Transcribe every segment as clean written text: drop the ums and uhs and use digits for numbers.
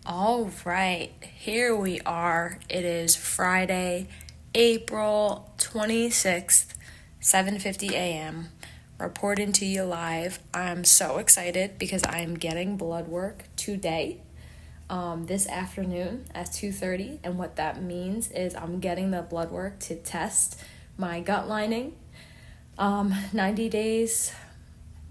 All right, here we are. It is Friday, April 26th, 7:50 a.m. Reporting to you live. I'm so excited because I'm getting blood work today, this afternoon at 2:30, and what that means is I'm getting the blood work to test my gut lining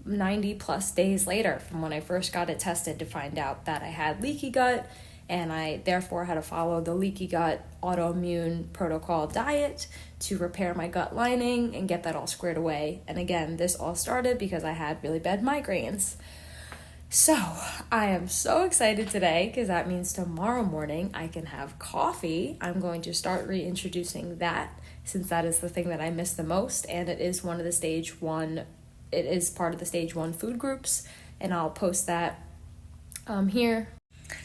90 plus days later from when I first got it tested to find out that I had leaky gut, and I therefore had to follow the Leaky Gut Autoimmune protocol diet to repair my gut lining and get that all squared away. And again, this all started because I had really bad migraines. So I am so excited today because that means tomorrow morning I can have coffee. I'm going to start reintroducing that since that is the thing that I miss the most, and it is one of the stage 1. It is part of the stage 1 food groups, and I'll post that here.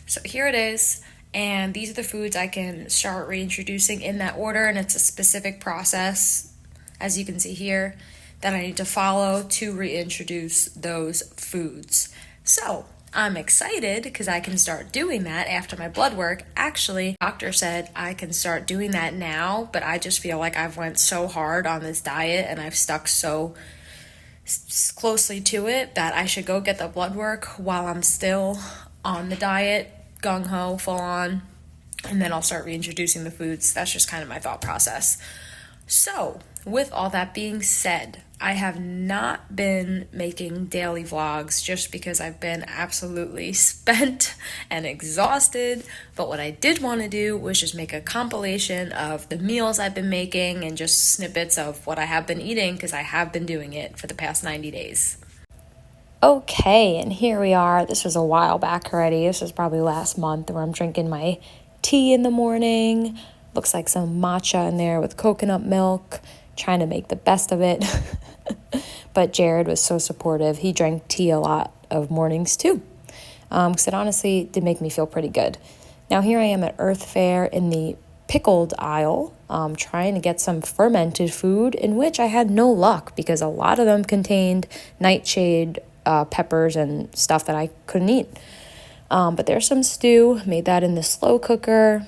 So here it is, and these are the foods I can start reintroducing in that order, and it's a specific process, as you can see here, that I need to follow to reintroduce those foods. So I'm excited because I can start doing that after my blood work. Actually, doctor said I can start doing that now, but I just feel like I've went so hard on this diet and I've stuck so closely to it that I should go get the blood work while I'm still on the diet, gung-ho, full on, and then I'll start reintroducing the foods. That's just kind of my thought process. So, with all that being said, I have not been making daily vlogs just because I've been absolutely spent and exhausted, but what I did want to do was just make a compilation of the meals I've been making and just snippets of what I have been eating because I have been doing it for the past 90 days. Okay, and here we are. This was a while back already. This was probably last month where I'm drinking my tea in the morning. Looks like some matcha in there with coconut milk, trying to make the best of it. But Jared was so supportive. He drank tea a lot of mornings too, because it honestly did make me feel pretty good. Now here I am at Earth Fare in the pickled aisle, trying to get some fermented food, in which I had no luck because a lot of them contained nightshade, peppers and stuff that I couldn't eat. But there's some stew, made that in the slow cooker.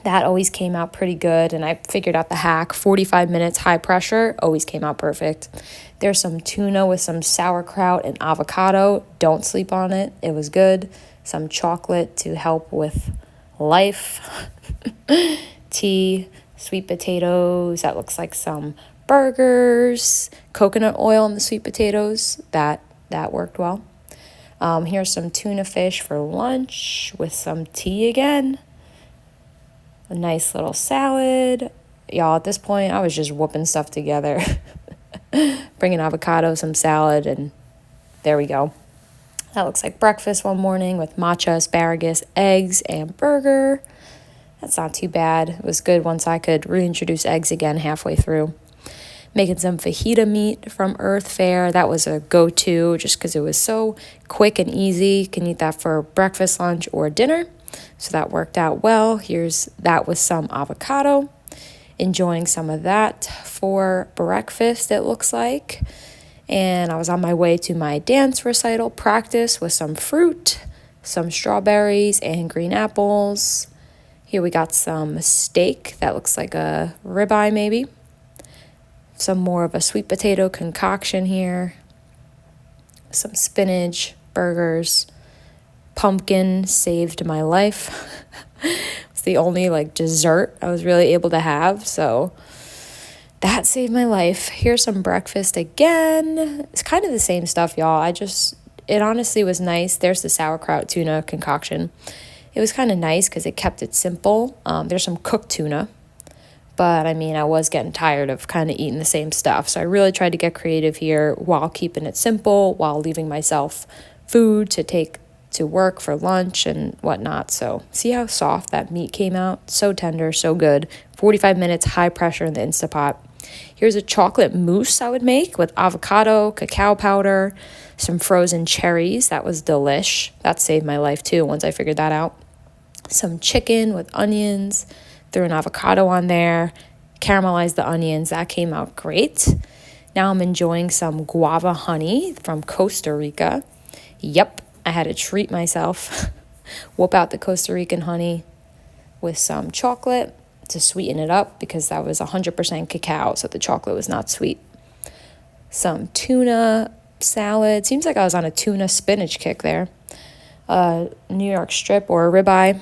That always came out pretty good, and I figured out the hack. 45 minutes high pressure always came out perfect. There's some tuna with some sauerkraut and avocado. Don't sleep on it. It was good. Some chocolate to help with life. Tea, sweet potatoes. That looks like some burgers. Coconut oil in the sweet potatoes. That worked well. Here's some tuna fish for lunch with some tea again. A nice little salad. Y'all, at this point, I was just whooping stuff together. Bringing avocado, some salad, and there we go. That looks like breakfast one morning with matcha, asparagus, eggs, and burger. That's not too bad. It was good once I could reintroduce eggs again halfway through. Making some fajita meat from Earth Fare. That was a go-to just because it was so quick and easy. You can eat that for breakfast, lunch, or dinner. So that worked out well. Here's that with some avocado. Enjoying some of that for breakfast, it looks like. And I was on my way to my dance recital practice with some fruit, some strawberries, and green apples. Here we got some steak. That looks like a ribeye maybe. Some more of a sweet potato concoction here. Some spinach, burgers. Pumpkin saved my life. It's the only dessert I was really able to have, so that saved my life. Here's some breakfast again. It's kind of the same stuff, y'all. It honestly was nice. There's the sauerkraut tuna concoction. It was kind of nice because it kept it simple. There's some cooked tuna, but I was getting tired of kind of eating the same stuff, so I really tried to get creative here while keeping it simple, while leaving myself food to take to work for lunch and whatnot. So see how soft that meat came out? So tender, so good. 45 minutes high pressure in the Instapot. Here's a chocolate mousse I would make with avocado, cacao powder, some frozen cherries. That was delish. That saved my life too once I figured that out. Some chicken with onions. Threw an avocado on there. Caramelized the onions. That came out great. Now I'm enjoying some guava honey from Costa Rica. Yep. I had to treat myself. Whoop out the Costa Rican honey with some chocolate to sweeten it up because that was 100% cacao, so the chocolate was not sweet. Some tuna salad. Seems like I was on a tuna spinach kick there. New York strip or a ribeye.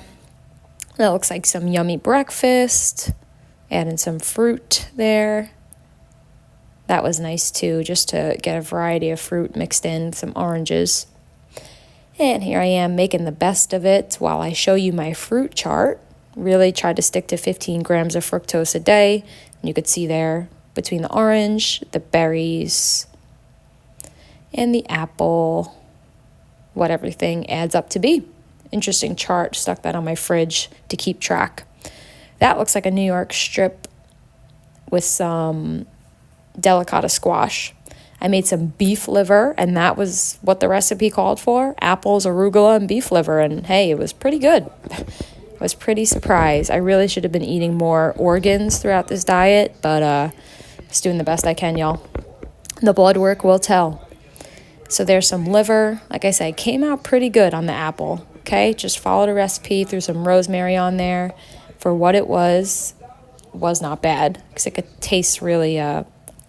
That looks like some yummy breakfast. Adding some fruit there. That was nice too, just to get a variety of fruit mixed in, some oranges. And here I am making the best of it while I show you my fruit chart. Really tried to stick to 15 grams of fructose a day. And you could see there between the orange, the berries, and the apple, what everything adds up to be. Interesting chart, stuck that on my fridge to keep track. That looks like a New York strip with some delicata squash. I made some beef liver, and that was what the recipe called for. Apples, arugula, and beef liver, and hey, it was pretty good. I was pretty surprised. I really should have been eating more organs throughout this diet, but just doing the best I can, y'all. The blood work will tell. So there's some liver. Like I said, came out pretty good on the apple, okay? Just followed a recipe, threw some rosemary on there. For what it was not bad because it could taste really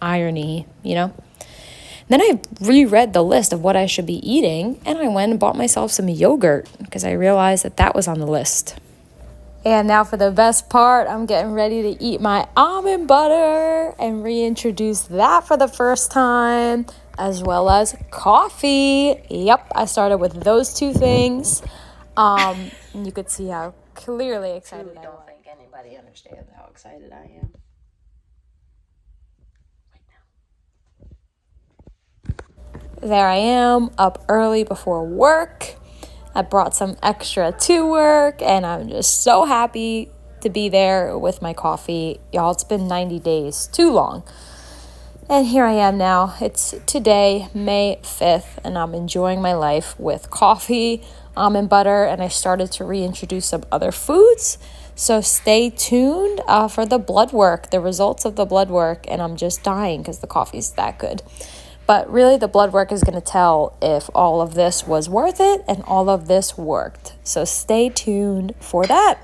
irony, you know? Then I reread the list of what I should be eating, and I went and bought myself some yogurt because I realized that was on the list. And now for the best part, I'm getting ready to eat my almond butter and reintroduce that for the first time, as well as coffee. Yep, I started with those two things. And you could see how clearly excited I was. I don't think anybody understands how excited I am. There I am, up early before work. I brought some extra to work, and I'm just so happy to be there with my coffee. Y'all, it's been 90 days, too long. And here I am now. It's today, May 5th, and I'm enjoying my life with coffee, almond butter, and I started to reintroduce some other foods. So stay tuned for the blood work, the results of the blood work, and I'm just dying because the coffee's that good. But really, the blood work is going to tell if all of this was worth it and all of this worked. So stay tuned for that.